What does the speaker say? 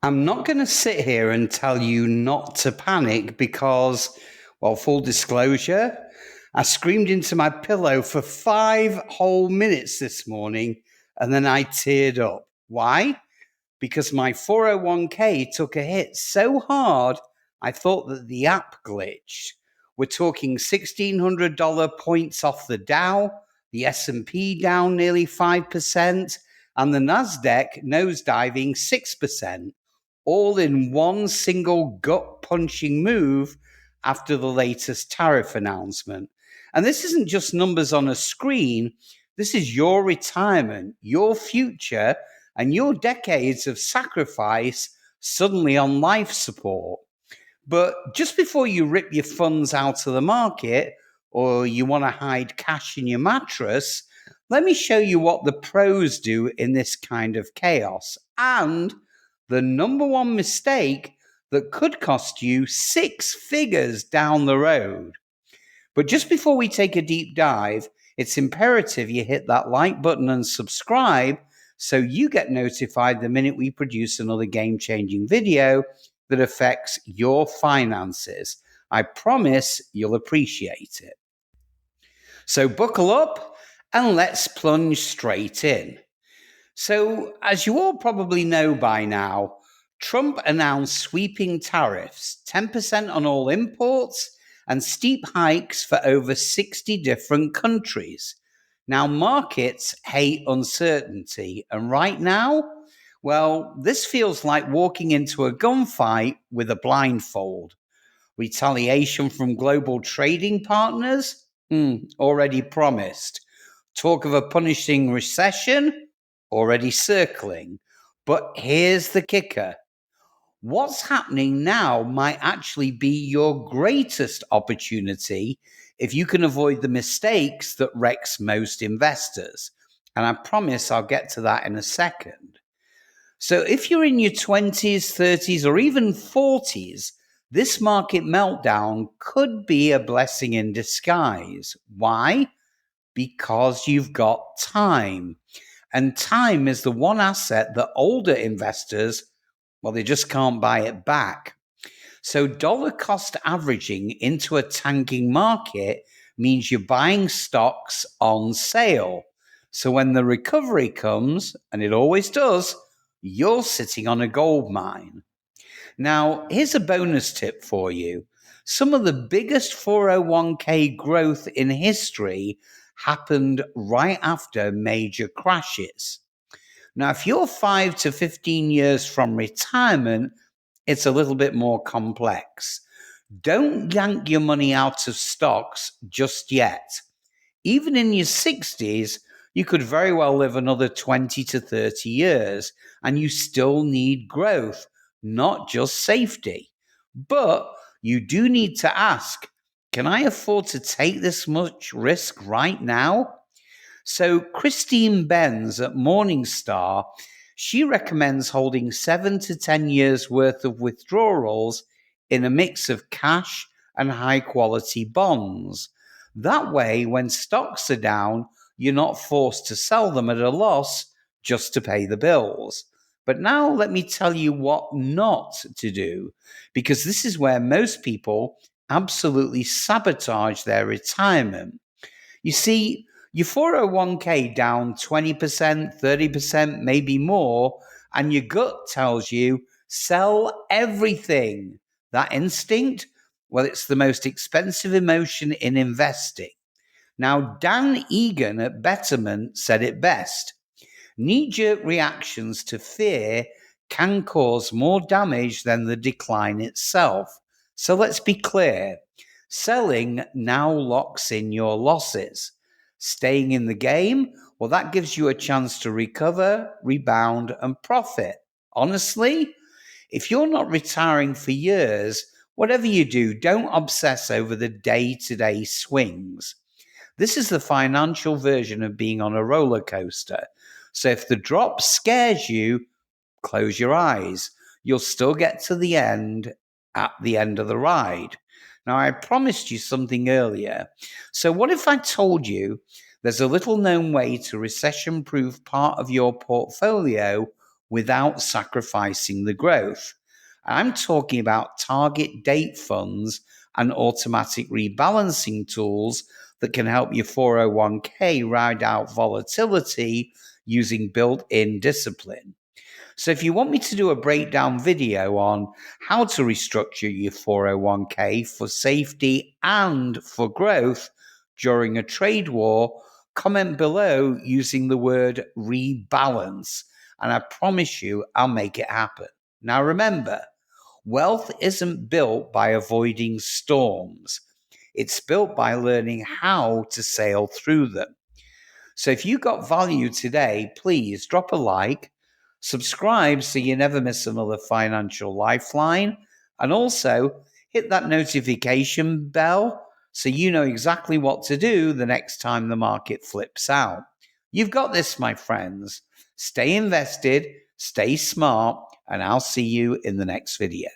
I'm not going to sit here and tell you not to panic because, well, full disclosure, I screamed into my pillow for 5 whole minutes this morning and then I teared up. Why? Because my 401k took a hit so hard, I thought that the app glitched. We're talking $1,600 points off the Dow, the S&P down nearly 5%, and the Nasdaq nosediving 6%, all in one single gut-punching move after the latest tariff announcement. And this isn't just numbers on a screen. This is your retirement, your future, and your decades of sacrifice suddenly on life support. But just before you rip your funds out of the market or you want to hide cash in your mattress, let me show you what the pros do in this kind of chaos and the number one mistake that could cost you 6 figures down the road. But just before we take a deep dive, it's imperative you hit that like button and subscribe so you get notified the minute we produce another game-changing video that affects your finances. I promise you'll appreciate it. So buckle up and let's plunge straight in. So, as you all probably know by now, Trump announced sweeping tariffs, 10% on all imports, and steep hikes for over 60 different countries. Now, markets hate uncertainty, and right now, well, this feels like walking into a gunfight with a blindfold. Retaliation from global trading partners? Already promised. Talk of a punishing recession? Already circling. But here's the kicker. What's happening now might actually be your greatest opportunity if you can avoid the mistakes that wrecks most investors. And I promise I'll get to that in a second. So if you're in your 20s, 30s, or even 40s, this market meltdown could be a blessing in disguise. Why? Because you've got time. And time is the one asset that older investors, well, they just can't buy it back. So dollar cost averaging into a tanking market means you're buying stocks on sale. So when the recovery comes, and it always does, you're sitting on a gold mine. Now, here's a bonus tip for you. Some of the biggest 401k growth in history happened right after major crashes. Now, if you're 5 to 15 years from retirement, it's a little bit more complex. Don't yank your money out of stocks just yet. Even in your 60s, you could very well live another 20 to 30 years, and you still need growth, not just safety. But you do need to ask, can I afford to take this much risk right now? So Christine Benz at Morningstar, she recommends holding 7 to 10 years worth of withdrawals in a mix of cash and high quality bonds. That way, when stocks are down, you're not forced to sell them at a loss just to pay the bills. But now let me tell you what not to do, because this is where most people absolutely sabotage their retirement. You see, your 401k down 20%, 30%, maybe more, and your gut tells you sell everything. That instinct, well, it's the most expensive emotion in investing. Now, Dan Egan at Betterment said it best. Knee-jerk reactions to fear can cause more damage than the decline itself. So let's be clear. Selling now locks in your losses. Staying in the game, well, that gives you a chance to recover, rebound, and profit. Honestly, if you're not retiring for years, whatever you do, don't obsess over the day-to-day swings. This is the financial version of being on a roller coaster. So if the drop scares you, close your eyes. You'll still get to the end at the end of the ride. Now, I promised you something earlier. So what if I told you there's a little known way to recession-proof part of your portfolio without sacrificing the growth. I'm talking about target date funds and automatic rebalancing tools that can help your 401k ride out volatility using built-in discipline. So if you want me to do a breakdown video on how to restructure your 401k for safety and for growth during a trade war, comment below using the word rebalance, and I promise you I'll make it happen. Now remember, wealth isn't built by avoiding storms. It's built by learning how to sail through them. So if you got value today, please drop a like, subscribe so you never miss another financial lifeline, and also hit that notification bell so you know exactly what to do the next time the market flips out. You've got this, my friends. Stay invested, stay smart, and I'll see you in the next video.